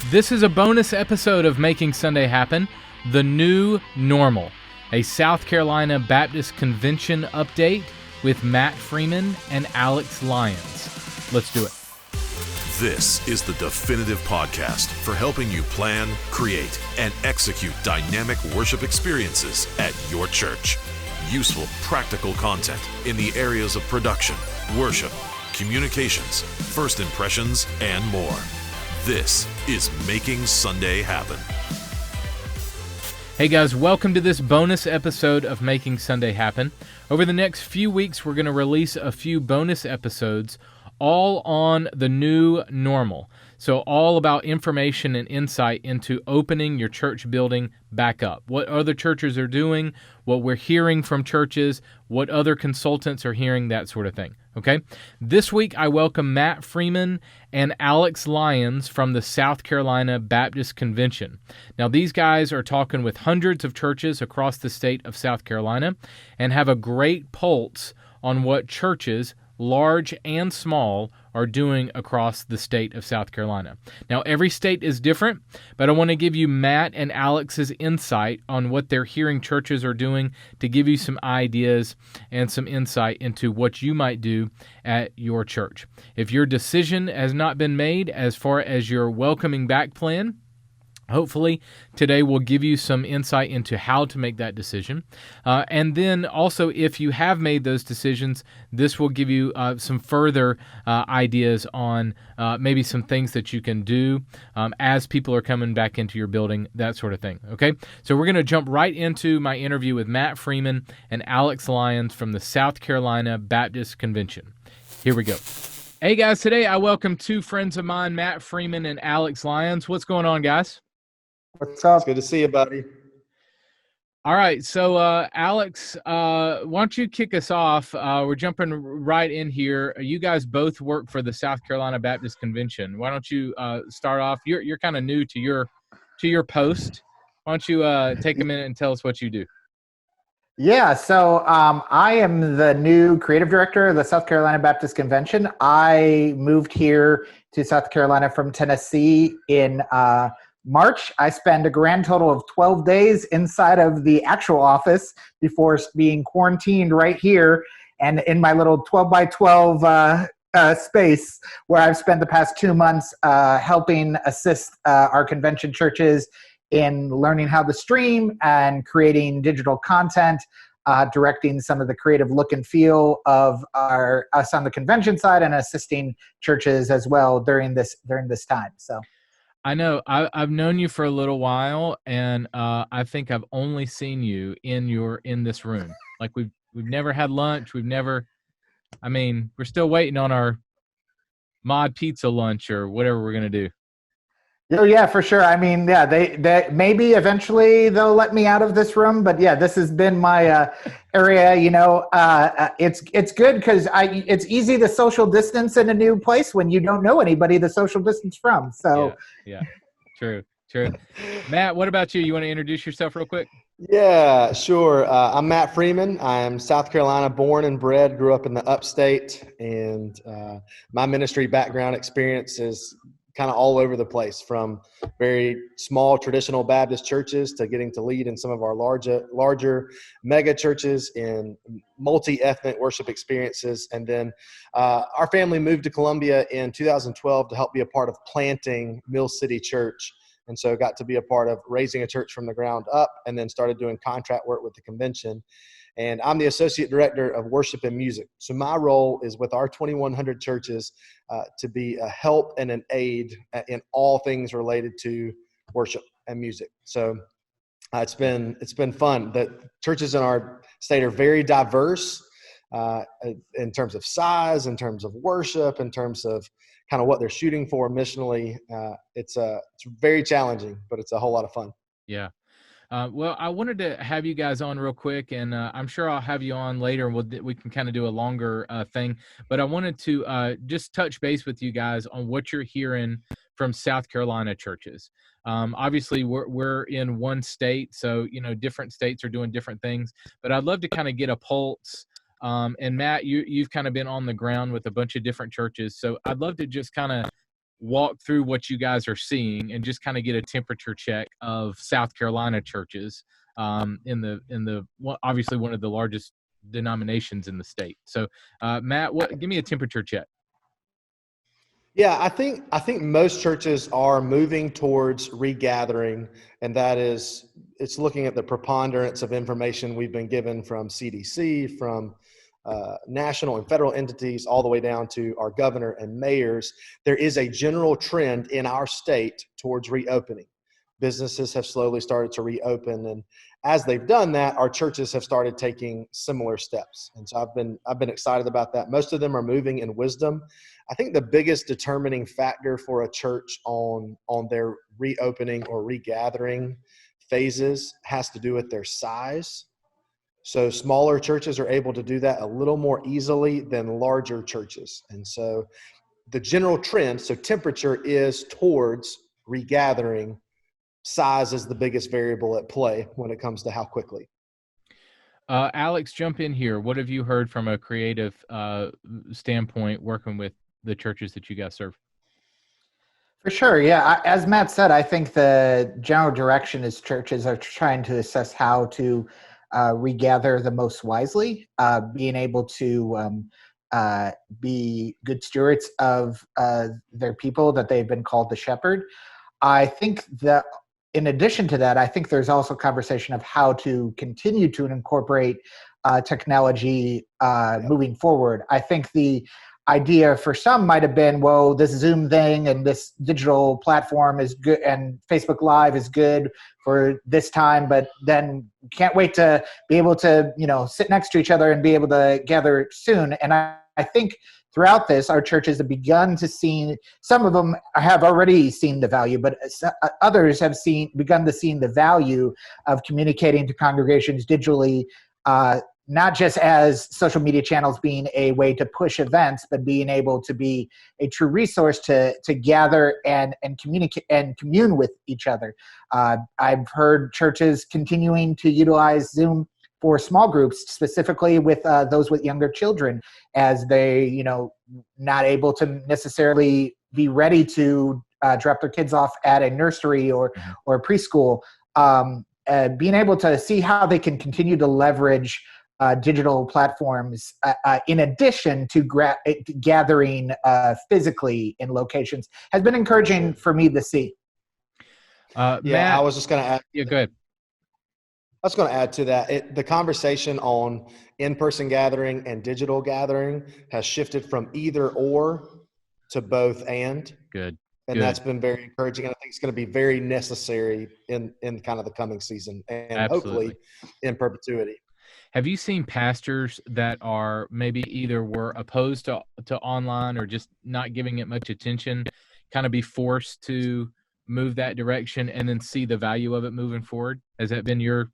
This is a bonus episode of Making Sunday Happen, The New Normal, a South Carolina Baptist Convention update with Matt Freeman and Alex Lyons. Let's do it. This is the definitive podcast for helping you plan, create, and execute dynamic worship experiences at your church. Useful, practical content in the areas of production, worship, communications, first impressions, and more. This is Making Sunday Happen. Hey guys, welcome to this bonus episode of Making Sunday Happen. Over the next few weeks, we're going to release a few bonus episodes all on the new normal. So all about information and insight into opening your church building back up. What other churches are doing, what we're hearing from churches, what other consultants are hearing, that sort of thing. Okay? This week, I welcome Matt Freeman and Alex Lyons from the South Carolina Baptist Convention. Now, these guys are talking with hundreds of churches across the state of South Carolina and have a great pulse on what churches, large and small, are doing across the state of South Carolina. Now, every state is different, but I want to give you Matt and Alex's insight on what they're hearing churches are doing to give you some ideas and some insight into what you might do at your church. If your decision has not been made as far as your welcoming back plan, hopefully, today will give you some insight into how to make that decision. And then also, if you have made those decisions, this will give you some further ideas on maybe some things that you can do as people are coming back into your building, that sort of thing. Okay? So we're going to jump right into my interview with Matt Freeman and Alex Lyons from the South Carolina Baptist Convention. Here we go. Hey, guys. Today, I welcome two friends of mine, Matt Freeman and Alex Lyons. What's going on, guys? What's up? Good to see you, buddy. All right. So, Alex, why don't you kick us off? We're jumping right in here. You guys both work for the South Carolina Baptist Convention. Why don't you start off? You're kind of new to your post. Why don't you take a minute and tell us what you do? Yeah, so I am the new creative director of the South Carolina Baptist Convention. I moved here to South Carolina from Tennessee in March. I spent a grand total of 12 days inside of the actual office before being quarantined right here and in my little 12 by 12 space where I've spent the past 2 months helping assist our convention churches in learning how to stream and creating digital content, directing some of the creative look and feel of us on the convention side and assisting churches as well during this time. So. I know I've known you for a little while, and I think I've only seen you in this room. Like we've never had lunch. We're still waiting on our mod pizza lunch or whatever we're gonna do. Oh yeah, for sure. I mean, yeah, they maybe eventually they'll let me out of this room, but yeah, this has been my area. You know, it's good because it's easy to social distance in a new place when you don't know anybody to social distance from. So yeah, true. Matt, what about you? You want to introduce yourself real quick? Yeah, sure. I'm Matt Freeman. I'm South Carolina born and bred, grew up in the upstate, and my ministry background experience is kind of all over the place, from very small traditional Baptist churches to getting to lead in some of our larger mega churches in multi-ethnic worship experiences. And then our family moved to Columbia in 2012 to help be a part of planting Mill City Church. And so got to be a part of raising a church from the ground up, and then started doing contract work with the convention. And I'm the Associate Director of Worship and Music. So my role is with our 2,100 churches to be a help and an aid in all things related to worship and music. So it's been fun. The churches in our state are very diverse in terms of size, in terms of worship, in terms of kind of what they're shooting for missionally. It's very challenging, but it's a whole lot of fun. Yeah. Well, I wanted to have you guys on real quick, and I'm sure I'll have you on later, and we can kind of do a longer thing. But I wanted to just touch base with you guys on what you're hearing from South Carolina churches. Obviously, we're in one state, so different states are doing different things. But I'd love to kind of get a pulse. And Matt, you've kind of been on the ground with a bunch of different churches, so I'd love to just kind of walk through what you guys are seeing and just kind of get a temperature check of South Carolina churches obviously one of the largest denominations in the state. So, Matt, give me a temperature check. Yeah, I think most churches are moving towards regathering, and that is, it's looking at the preponderance of information we've been given from CDC, from national and federal entities, all the way down to our governor and mayors. There is a general trend in our state towards reopening. Businesses have slowly started to reopen, and as they've done that, our churches have started taking similar steps. And so I've been excited about that. Most of them are moving in wisdom. I think the biggest determining factor for a church on their reopening or regathering phases has to do with their size. So smaller churches are able to do that a little more easily than larger churches. And so the general trend, so temperature, is towards regathering. Size is the biggest variable at play when it comes to how quickly. Alex, jump in here. What have you heard from a creative standpoint working with the churches that you guys serve? For sure, yeah. As Matt said, I think the general direction is churches are trying to assess how to regather the most wisely, being able to be good stewards of their people that they've been called to shepherd. I think that in addition to that, I think there's also conversation of how to continue to incorporate technology moving forward. I think the idea for some might have been, well, this Zoom thing and this digital platform is good and Facebook Live is good for this time, but then can't wait to be able to, sit next to each other and be able to gather soon. And I think throughout this, our churches have begun to see, some of them have already seen the value, but others have begun to see the value of communicating to congregations digitally, not just as social media channels being a way to push events, but being able to be a true resource to gather and communicate and commune with each other. I've heard churches continuing to utilize Zoom for small groups, specifically with those with younger children, as they, not able to necessarily be ready to drop their kids off at a nursery or preschool. Being able to see how they can continue to leverage digital platforms in addition to gathering physically in locations has been encouraging for me to see. Matt, I was just going to add. Yeah, go ahead. I was going to add to that. The conversation on in-person gathering and digital gathering has shifted from either or to both and. Good. And that's been very encouraging. And I think it's going to be very necessary in kind of the coming season and Absolutely. hopefully in perpetuity. Have you seen pastors that are maybe either were opposed to online or just not giving it much attention, kind of be forced to move that direction and then see the value of it moving forward? Has that been your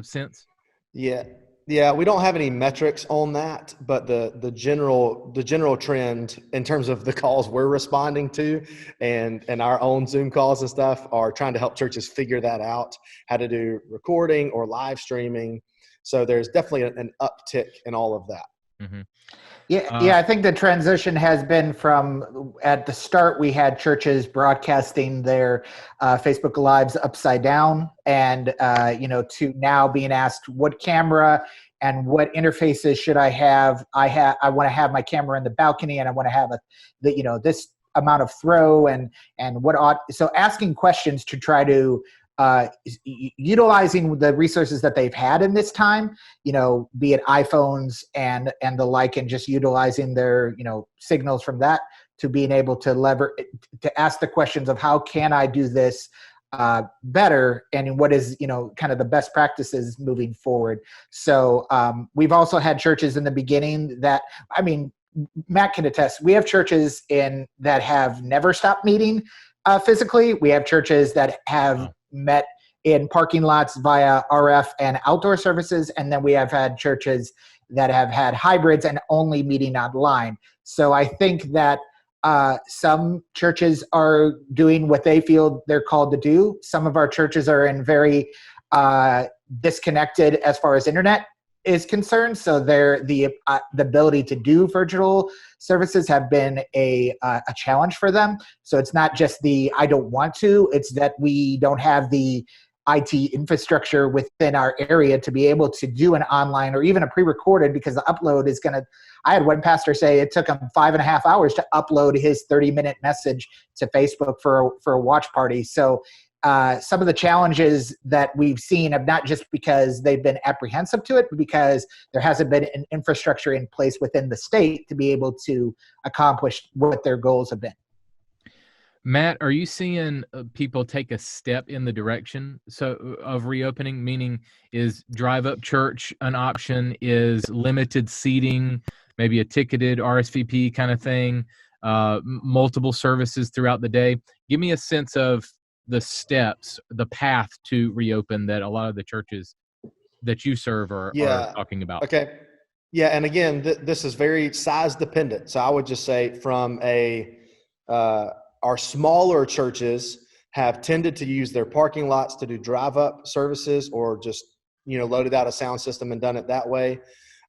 sense? Yeah. We don't have any metrics on that, but the general trend in terms of the calls we're responding to and our own Zoom calls and stuff are trying to help churches figure that out, how to do recording or live streaming. So there's definitely an uptick in all of that. Mm-hmm. Yeah, I think the transition has been from, at the start, we had churches broadcasting their Facebook Lives upside down and, to now being asked what camera and what interfaces should I have. I want to have my camera in the balcony and I want to have this amount of throw and so asking questions to try to utilizing the resources that they've had in this time, be it iPhones and the like, and just utilizing their, signals from that to being able to to ask the questions of how can I do this better and what is, kind of the best practices moving forward. So we've also had churches in the beginning that, Matt can attest, we have churches that have never stopped meeting physically. We have churches that have met in parking lots via RF and outdoor services. And then we have had churches that have had hybrids and only meeting online. So I think that some churches are doing what they feel they're called to do. Some of our churches are in very disconnected as far as internet is concerned. So the ability to do virtual services have been a challenge for them. So it's not just I don't want to, it's that we don't have the IT infrastructure within our area to be able to do an online or even a pre-recorded, because the upload is going to, I had one pastor say it took him 5.5 hours to upload his 30-minute message to Facebook for a watch party. So some of the challenges that we've seen have not just because they've been apprehensive to it, but because there hasn't been an infrastructure in place within the state to be able to accomplish what their goals have been. Matt, are you seeing people take a step in the direction of reopening? Meaning, is drive-up church an option? Is limited seating, maybe a ticketed RSVP kind of thing, multiple services throughout the day? Give me a sense of the steps, the path to reopen that a lot of the churches that you serve are talking about. Okay. Yeah, and again, this is very size dependent. So I would just say from our smaller churches have tended to use their parking lots to do drive-up services, or just, loaded out a sound system and done it that way.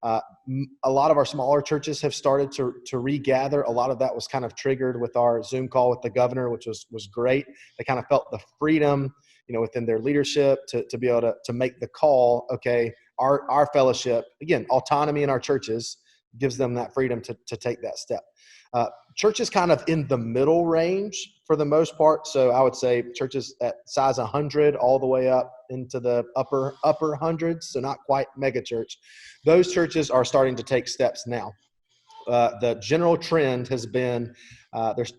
A lot of our smaller churches have started to regather. A lot of that was kind of triggered with our Zoom call with the governor, which was great. They kind of felt the freedom, within their leadership to be able to make the call. Okay, our fellowship, again, autonomy in our churches gives them that freedom to take that step. Churches kind of in the middle range for the most part. So I would say churches at size 100 all the way up into the upper hundreds. So not quite mega church. Those churches are starting to take steps now. The general trend has been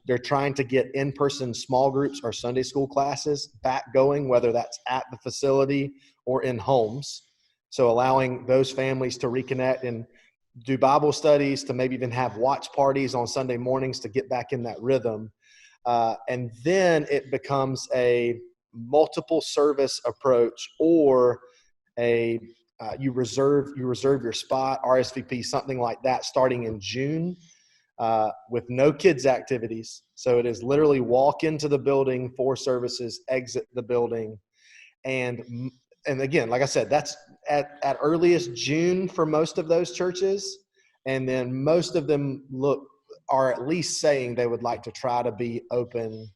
they're trying to get in-person small groups or Sunday school classes back going, whether that's at the facility or in homes. So allowing those families to reconnect and do Bible studies, to maybe even have watch parties on Sunday mornings to get back in that rhythm. And then it becomes a multiple service approach, or you reserve your spot, RSVP, something like that, starting in June, with no kids activities. So it is literally walk into the building for services, exit the building. And again, like I said, that's at earliest June for most of those churches. And then most of them are at least saying they would like to try to be open,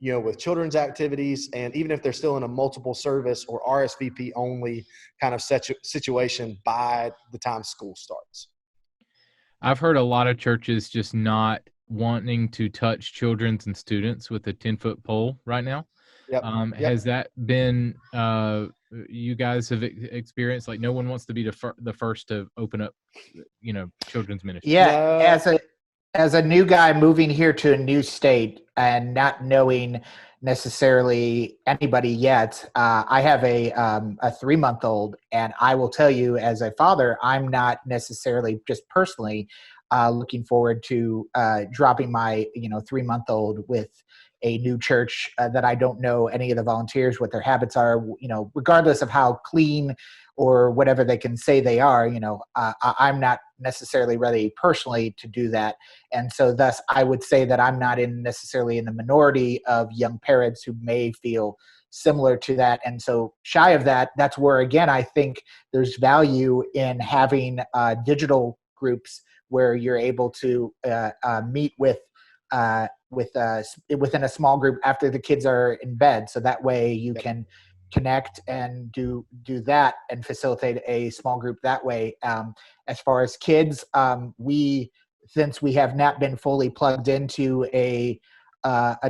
with children's activities. And even if they're still in a multiple service or RSVP only kind of situation by the time school starts. I've heard a lot of churches just not wanting to touch children's and students with a 10-foot pole right now. Yep. Has that been you guys have experienced, like, no one wants to be the first to open up, children's ministry? Yeah, no. As a new guy moving here to a new state and not knowing necessarily anybody yet, I have a 3-month-old, and I will tell you, as a father, I'm not necessarily just personally looking forward to dropping my 3-month-old with a new church that I don't know any of the volunteers, what their habits are, regardless of how clean or whatever they can say they are, I'm not necessarily ready personally to do that. And so thus I would say that I'm not necessarily in the minority of young parents who may feel similar to that. And so shy of that, that's where, again, I think there's value in having digital groups where you're able to meet within a small group after the kids are in bed. So that way you can connect and do that and facilitate a small group that way. As far as kids, since we have not been fully plugged into a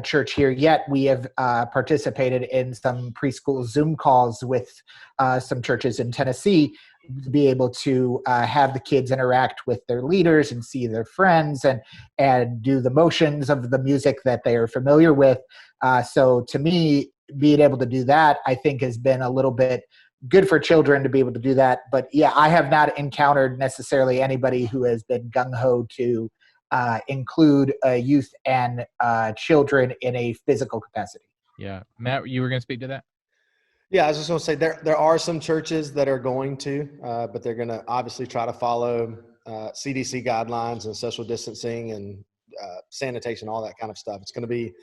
church here yet, we have participated in some preschool Zoom calls with some churches in Tennessee to be able to have the kids interact with their leaders and see their friends and do the motions of the music that they are familiar with. So to me, being able to do that, I think, has been a little bit good for children to be able to do that. But yeah, I have not encountered necessarily anybody who has been gung-ho to include youth and children in a physical capacity. Yeah. Matt, you were going to speak to that? Yeah, I was just going to say there are some churches that are going to, but they're going to obviously try to follow CDC guidelines and social distancing and sanitation, all that kind of stuff. It's going to be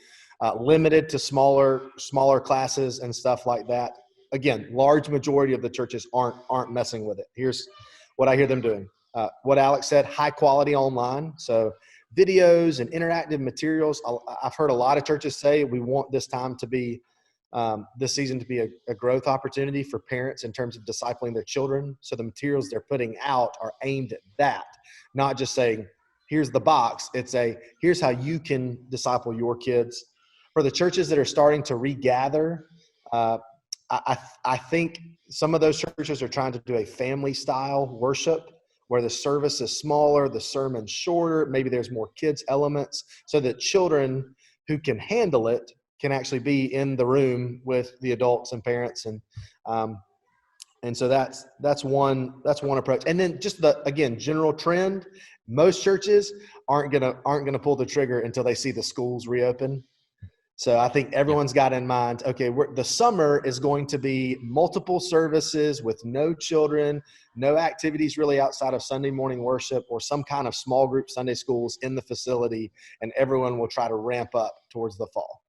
limited to smaller classes and stuff like that. Again, large majority of the churches aren't messing with it. Here's what I hear them doing. What Alex said, high quality online. So videos and interactive materials. I've heard a lot of churches say we want this time to be, this season to be a growth opportunity for parents in terms of discipling their children. So the materials they're putting out are aimed at that, not just saying, here's the box. It's here's how you can disciple your kids. For the churches that are starting to regather, I think some of those churches are trying to do a family style worship where the service is smaller, the sermon's shorter, maybe there's more kids elements, so that children who can handle it can actually be in the room with the adults and parents. And so that's one approach. And then just general trend, most churches aren't gonna pull the trigger until they see the schools reopen. So I think everyone's got in mind, okay, the summer is going to be multiple services with no children, no activities really outside of Sunday morning worship or some kind of small group Sunday schools in the facility, and everyone will try to ramp up towards the fall.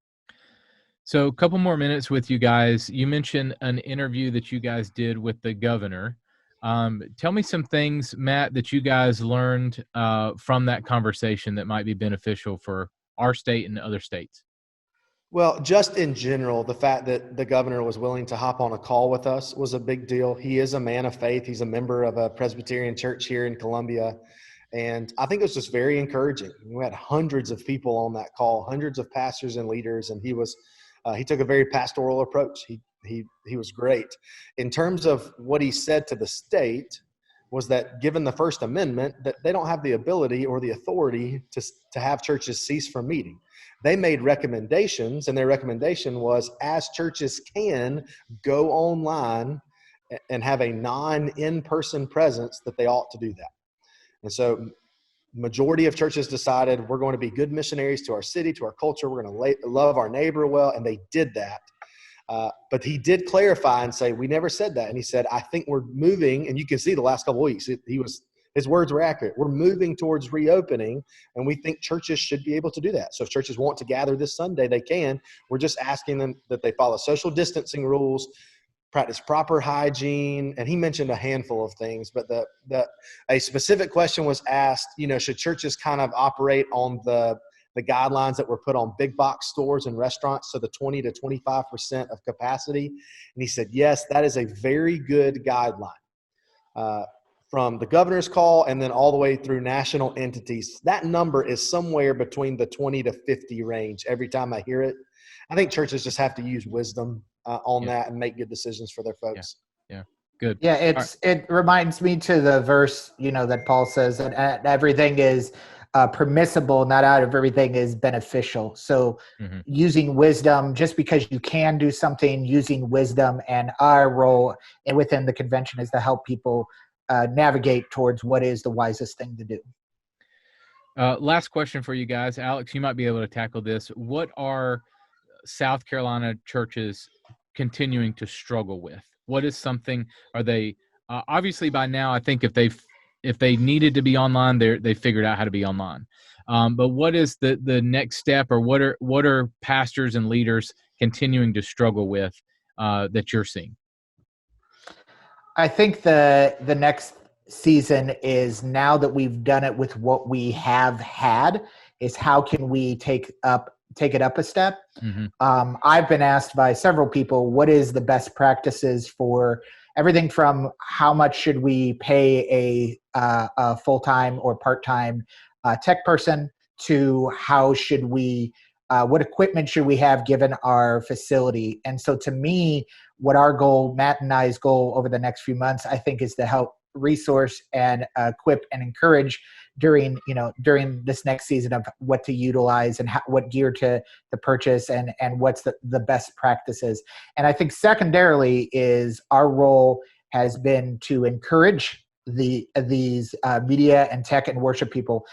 So a couple more minutes with you guys. You mentioned an interview that you guys did with the governor. Tell me some things, Matt, that you guys learned from that conversation that might be beneficial for our state and other states. Well, just in general, the fact that the governor was willing to hop on a call with us was a big deal. He is a man of faith. He's a member of a Presbyterian church here in Columbia. And I think it was just very encouraging. We had hundreds of people on that call, hundreds of pastors and leaders, and he took a very pastoral approach. He was great. In terms of what he said to the state was that given the First Amendment, that they don't have the ability or the authority to have churches cease from meeting. They made recommendations, and their recommendation was, as churches can go online and have a non-in-person presence, that they ought to do that. And so majority of churches decided we're going to be good missionaries to our city, to our culture. We're going to love our neighbor well, and they did that. But he did clarify and say, we never said that. And he said, I think we're moving, and you can see the last couple of weeks, his words were accurate. We're moving towards reopening, and we think churches should be able to do that. So if churches want to gather this Sunday, they can. We're just asking them that they follow social distancing rules, practice proper hygiene. And he mentioned a handful of things, but a specific question was asked, should churches kind of operate on the guidelines that were put on big box stores and restaurants, so the 20 to 25% of capacity? And he said, yes, that is a very good guideline. From the governor's call and then all the way through national entities, that number is somewhere between the 20 to 50 range every time I hear it. I think churches just have to use wisdom on that and make good decisions for their folks. Yeah. Good. Yeah, it reminds me to the verse, that Paul says that everything is permissible, not out of everything is beneficial. So using wisdom, just because you can do something, using wisdom, and our role within the convention is to help people navigate towards what is the wisest thing to do. Last question for you guys. Alex, you might be able to tackle this. What are South Carolina churches continuing to struggle with? What is something, are they, obviously by now, I think if they needed to be online, they figured out how to be online. But what is the next step, or what are pastors and leaders continuing to struggle with that you're seeing? I think the next season is, now that we've done it with what we have had, is how can we take it up a step? I've been asked by several people, what is the best practices for everything from how much should we pay a full-time or part-time tech person, to how should we, what equipment should we have given our facility? And so to me, what our goal, Matt and I's goal over the next few months, I think, is to help resource and equip and encourage during this next season of what to utilize and what gear to purchase and what's the best practices. And I think secondarily is our role has been to encourage these media and tech and worship people.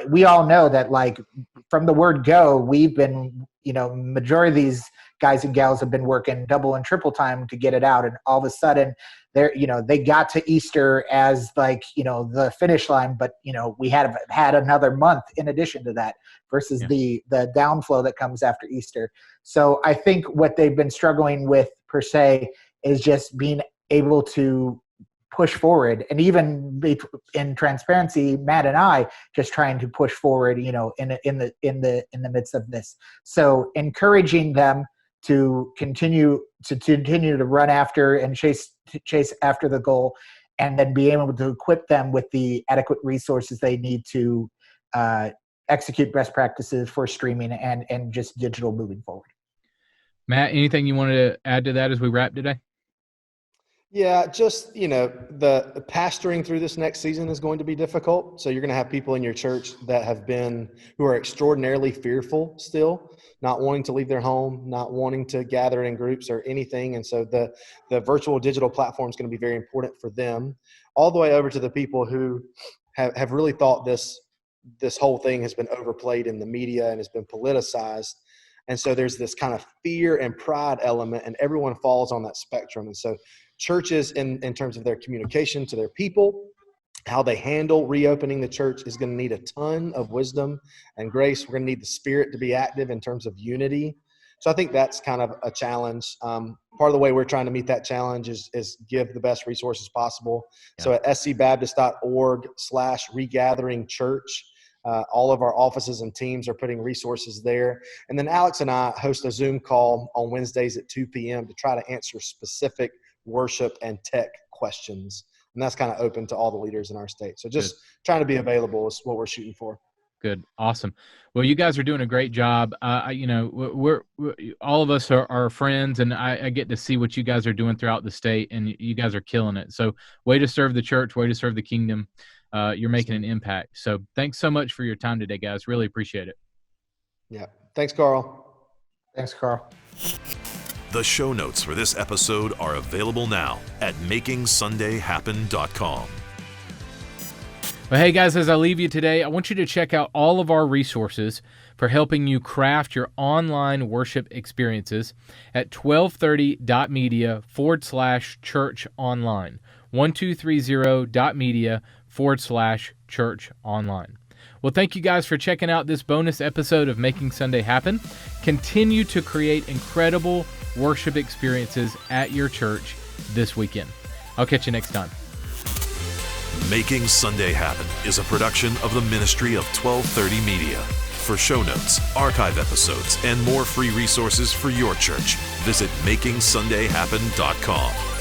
We all know that, like, from the word go, we've been, majority of these guys and gals have been working double and triple time to get it out. And all of a sudden they got to Easter as the finish line, but we had another month in addition to that versus the downflow that comes after Easter. So I think what they've been struggling with per se is just being able to push forward, and even in transparency, Matt and I just trying to push forward, in the midst of this. So encouraging them to continue to run after and chase after the goal, and then be able to equip them with the adequate resources they need to execute best practices for streaming and just digital moving forward. Matt, anything you wanted to add to that as we wrap today? Yeah, just, the pastoring through this next season is going to be difficult. So you're going to have people in your church that who are extraordinarily fearful still, not wanting to leave their home, not wanting to gather in groups or anything. And so the virtual digital platform is going to be very important for them, all the way over to the people who have really thought this whole thing has been overplayed in the media and has been politicized. And so there's this kind of fear and pride element, and everyone falls on that spectrum. And so churches, in terms of their communication to their people, how they handle reopening the church, is going to need a ton of wisdom and grace. We're going to need the Spirit to be active in terms of unity. So I think that's kind of a challenge. Part of the way we're trying to meet that challenge is give the best resources possible. Yeah. So at scbaptist.org/regatheringchurch, all of our offices and teams are putting resources there. And then Alex and I host a Zoom call on Wednesdays at 2 p.m. to try to answer specific worship and tech questions. And that's kind of open to all the leaders in our state. So just trying to be available is what we're shooting for. Good. Awesome. Well, you guys are doing a great job. We're all of us are friends, and I get to see what you guys are doing throughout the state, and you guys are killing it. So way to serve the church, way to serve the kingdom. You're making an impact. So thanks so much for your time today, guys. Really appreciate it. Yeah. Thanks, Carl. Thanks, Carl. The show notes for this episode are available now at makingsundayhappen.com. Well, hey guys, as I leave you today, I want you to check out all of our resources for helping you craft your online worship experiences at 1230.media/church online. 1230.media/church online. Well, thank you guys for checking out this bonus episode of Making Sunday Happen. Continue to create incredible worship experiences at your church this weekend. I'll catch you next time. Making Sunday Happen is a production of the ministry of 1230 Media. For show notes, archive episodes, and more free resources for your church, visit makingsundayhappen.com.